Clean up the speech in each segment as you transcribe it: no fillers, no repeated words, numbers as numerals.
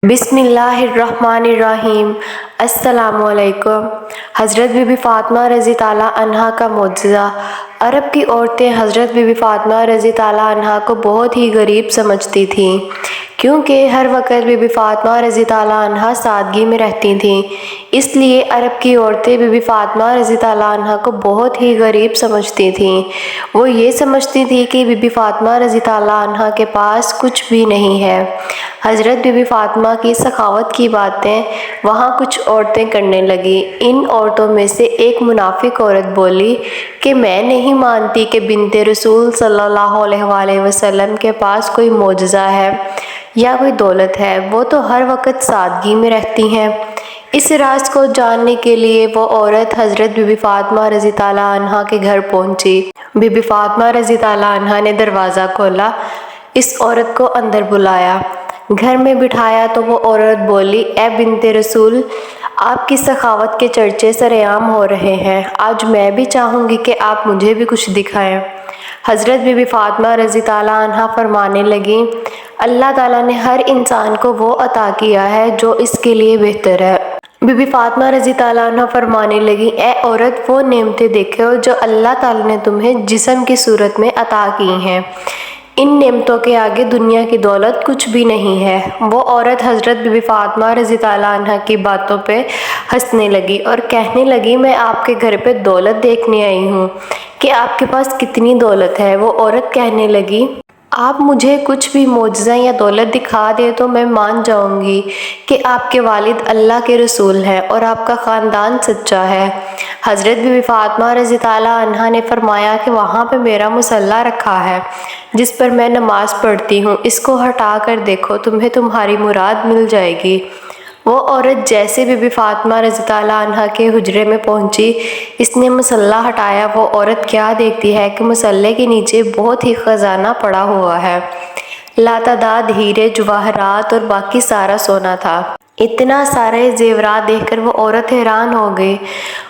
بسم اللہ الرحمن الرحیم۔ السلام علیکم۔ حضرت بی بی فاطمہ رضی تعالیٰ عنہا کا معجزہ۔ عرب کی عورتیں حضرت بی بی فاطمہ رضی تعالیٰ عنہا کو بہت ہی غریب سمجھتی تھیں، کیونکہ ہر وقت بی بی فاطمہ رضی تعالیٰ عنہا سادگی میں رہتی تھیں۔ اس لیے عرب کی عورتیں بی بی فاطمہ رضی تعالیٰ عنہا کو بہت ہی غریب سمجھتی تھیں۔ وہ یہ سمجھتی تھیں کہ بی بی فاطمہ رضی تعالیٰ عنہا کے پاس کچھ بھی نہیں ہے۔ حضرت بی بی فاطمہ کی سخاوت کی باتیں وہاں کچھ عورتیں کرنے لگیں۔ ان عورتوں میں سے ایک منافق عورت بولی کہ میں نہیں مانتی کہ بنت رسول صلی اللہ علیہ وآلہ وسلم کے پاس کوئی معجزہ ہے یا کوئی دولت ہے، وہ تو ہر وقت سادگی میں رہتی ہیں۔ اس راز کو جاننے کے لیے وہ عورت حضرت بی بی فاطمہ رضی تعالیٰ عنہا کے گھر پہنچی۔ بی بی فاطمہ رضی تعالیٰ عنہا نے دروازہ کھولا، اس عورت کو اندر بلایا، گھر میں بٹھایا تو وہ عورت بولی، اے بنت رسول، آپ کی سخاوت کے چرچے سر عام ہو رہے ہیں، آج میں بھی چاہوں گی کہ آپ مجھے بھی کچھ دکھائیں۔ حضرت بی بی فاطمہ رضی تعالیٰ عنہا فرمانے لگیں، اللہ تعالیٰ نے ہر انسان کو وہ عطا کیا ہے جو اس کے لیے بہتر ہے۔ بی بی فاطمہ رضی تعالیٰ عنہا فرمانے لگیں، اے عورت، وہ نعمتیں دیکھو جو اللہ تعالیٰ نے تمہیں جسم کی صورت میں عطا کی ہیں، ان نعمتوں کے آگے دنیا کی دولت کچھ بھی نہیں ہے۔ وہ عورت حضرت بی بی فاطمہ رضی تعالیٰ عنہا کی باتوں پہ ہنسنے لگی اور کہنے لگی، میں آپ کے گھر پہ دولت دیکھنے آئی ہوں کہ آپ کے پاس کتنی دولت ہے۔ وہ عورت کہنے لگی، آپ مجھے کچھ بھی معجزہ یا دولت دکھا دیں تو میں مان جاؤں گی کہ آپ کے والد اللہ کے رسول ہیں اور آپ کا خاندان سچا ہے۔ حضرت بی بی فاطمہ رضی تعالیٰ عنہا نے فرمایا کہ وہاں پہ میرا مصلی رکھا ہے جس پر میں نماز پڑھتی ہوں، اس کو ہٹا کر دیکھو، تمہیں تمہاری مراد مل جائے گی۔ وہ عورت جیسے بی بی فاطمہ رضی تعالیٰ عنہا کے حجرے میں پہنچی، اس نے مصلی ہٹایا۔ وہ عورت کیا دیکھتی ہے کہ مصلی کے نیچے بہت ہی خزانہ پڑا ہوا ہے، لاتعداد ہیرے، جواہرات اور باقی سارا سونا تھا۔ اتنا سارے زیورات دیکھ کر وہ عورت حیران ہو گئی۔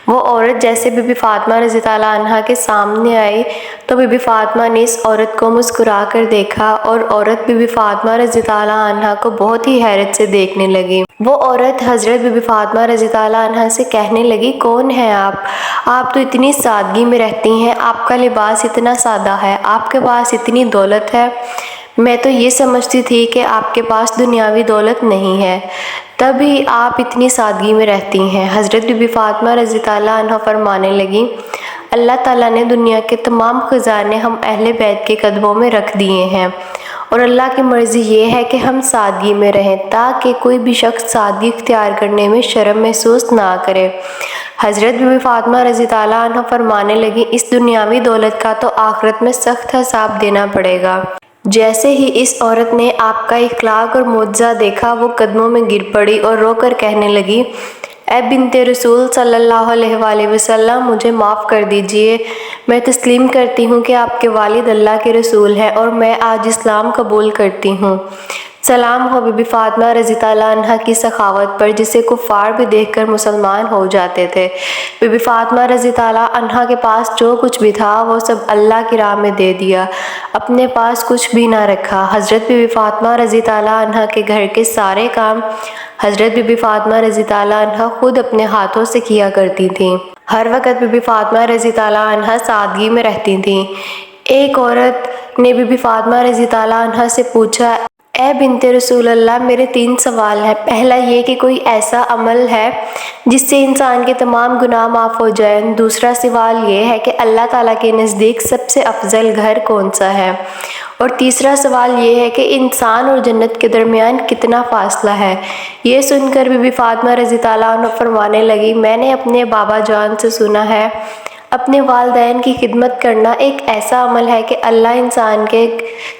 وہ عورت جیسے بی بی فاطمہ رضی تعالیٰ عنہا کے سامنے آئی تو بی بی فاطمہ نے اس عورت کو مسکرا کر دیکھا اور عورت بی بی فاطمہ رضی تعالیٰ عنہا کو بہت ہی حیرت سے دیکھنے لگی۔ وہ عورت حضرت بی بی فاطمہ رضی تعالیٰ عنہا سے کہنے لگی، کون ہیں آپ تو اتنی سادگی میں رہتی ہیں، آپ کا لباس اتنا سادہ ہے، آپ کے پاس اتنی دولت ہے، میں تو یہ سمجھتی تھی کہ آپ کے پاس دنیاوی دولت نہیں ہے، تبھی آپ اتنی سادگی میں رہتی ہیں۔ حضرت بی بی فاطمہ رضی تعالیٰ عنہا فرمانے لگیں، اللہ تعالیٰ نے دنیا کے تمام خزانے ہم اہل بیت کے قدموں میں رکھ دیے ہیں، اور اللہ کی مرضی یہ ہے کہ ہم سادگی میں رہیں تاکہ کوئی بھی شخص سادگی اختیار کرنے میں شرم محسوس نہ کرے۔ حضرت بی بی فاطمہ رضی تعالیٰ عنہا فرمانے لگیں، اس دنیاوی دولت کا تو آخرت میں سخت حساب دینا پڑے گا۔ جیسے ہی اس عورت نے آپ کا اخلاق اور معجزہ دیکھا، وہ قدموں میں گر پڑی اور رو کر کہنے لگی، اے بنت رسول صلی اللہ علیہ وآلہ وسلم، مجھے معاف کر دیجئے، میں تسلیم کرتی ہوں کہ آپ کے والد اللہ کے رسول ہیں اور میں آج اسلام قبول کرتی ہوں۔ سلام ہو بی بی فاطمہ رضی تعالیٰ عنہا کی سخاوت پر، جسے کفار بھی دیکھ کر مسلمان ہو جاتے تھے۔ بی بی فاطمہ رضی تعالیٰ عنہا کے پاس جو کچھ بھی تھا وہ سب اللہ کی راہ میں دے دیا، اپنے پاس کچھ بھی نہ رکھا۔ حضرت بی بی فاطمہ رضی تعالیٰ عنہا کے گھر کے سارے کام حضرت بی بی فاطمہ رضی تعالیٰ عنہا خود اپنے ہاتھوں سے کیا کرتی تھیں۔ ہر وقت بی بی فاطمہ رضی تعالیٰ عنہا سادگی میں رہتی تھیں۔ ایک عورت نے بی بی فاطمہ رضی تعالیٰ عنہا سے پوچھا، اے بنت رسول اللہ، میرے 3 سوال ہیں۔ پہلا یہ کہ کوئی ایسا عمل ہے جس سے انسان کے تمام گناہ معاف ہو جائیں۔ دوسرا سوال یہ ہے کہ اللہ تعالیٰ کے نزدیک سب سے افضل گھر کون سا ہے؟ اور تیسرا سوال یہ ہے کہ انسان اور جنت کے درمیان کتنا فاصلہ ہے؟ یہ سن کر بی بی فاطمہ رضی تعالیٰ عنہ فرمانے لگی، میں نے اپنے بابا جان سے سنا ہے، اپنے والدین کی خدمت کرنا ایک ایسا عمل ہے کہ اللہ انسان کے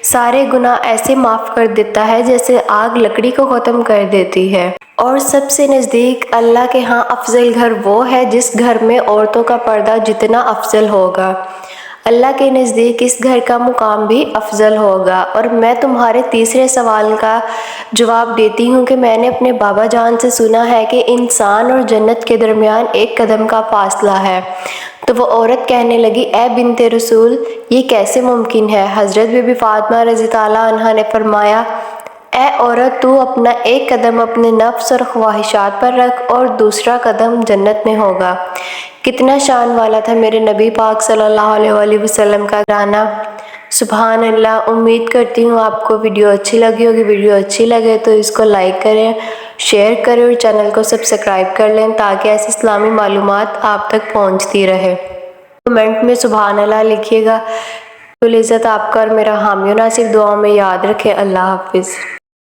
سارے گناہ ایسے معاف کر دیتا ہے جیسے آگ لکڑی کو ختم کر دیتی ہے، اور سب سے نزدیک اللہ کے ہاں افضل گھر وہ ہے جس گھر میں عورتوں کا پردہ جتنا افضل ہوگا، اللہ کے نزدیک اس گھر کا مقام بھی افضل ہوگا۔ اور میں تمہارے تیسرے سوال کا جواب دیتی ہوں کہ میں نے اپنے بابا جان سے سنا ہے کہ انسان اور جنت کے درمیان 1 قدم کا فاصلہ ہے۔ تو وہ عورت کہنے لگی، اے بنت رسول، یہ کیسے ممکن ہے؟ حضرت بی بی فاطمہ رضی تعالیٰ عنہا نے فرمایا، اے اے عورت، تو اپنا ایک قدم اپنے نفس اور خواہشات پر رکھ اور دوسرا قدم جنت میں ہوگا۔ کتنا شان والا تھا میرے نبی پاک صلی اللہ علیہ وآلہ وسلم کا گانا۔ سبحان اللہ۔ امید کرتی ہوں آپ کو ویڈیو اچھی لگی ہوگی۔ ویڈیو اچھی لگے تو اس کو لائک کریں، شیئر کریں اور چینل کو سبسکرائب کر لیں تاکہ ایسی اسلامی معلومات آپ تک پہنچتی رہے۔ کمنٹ میں سبحان اللہ لکھیے گا۔ رب العزت آپ کا اور میرا حامی و ناصر دعاؤں میں یاد رکھے۔ اللہ حافظ۔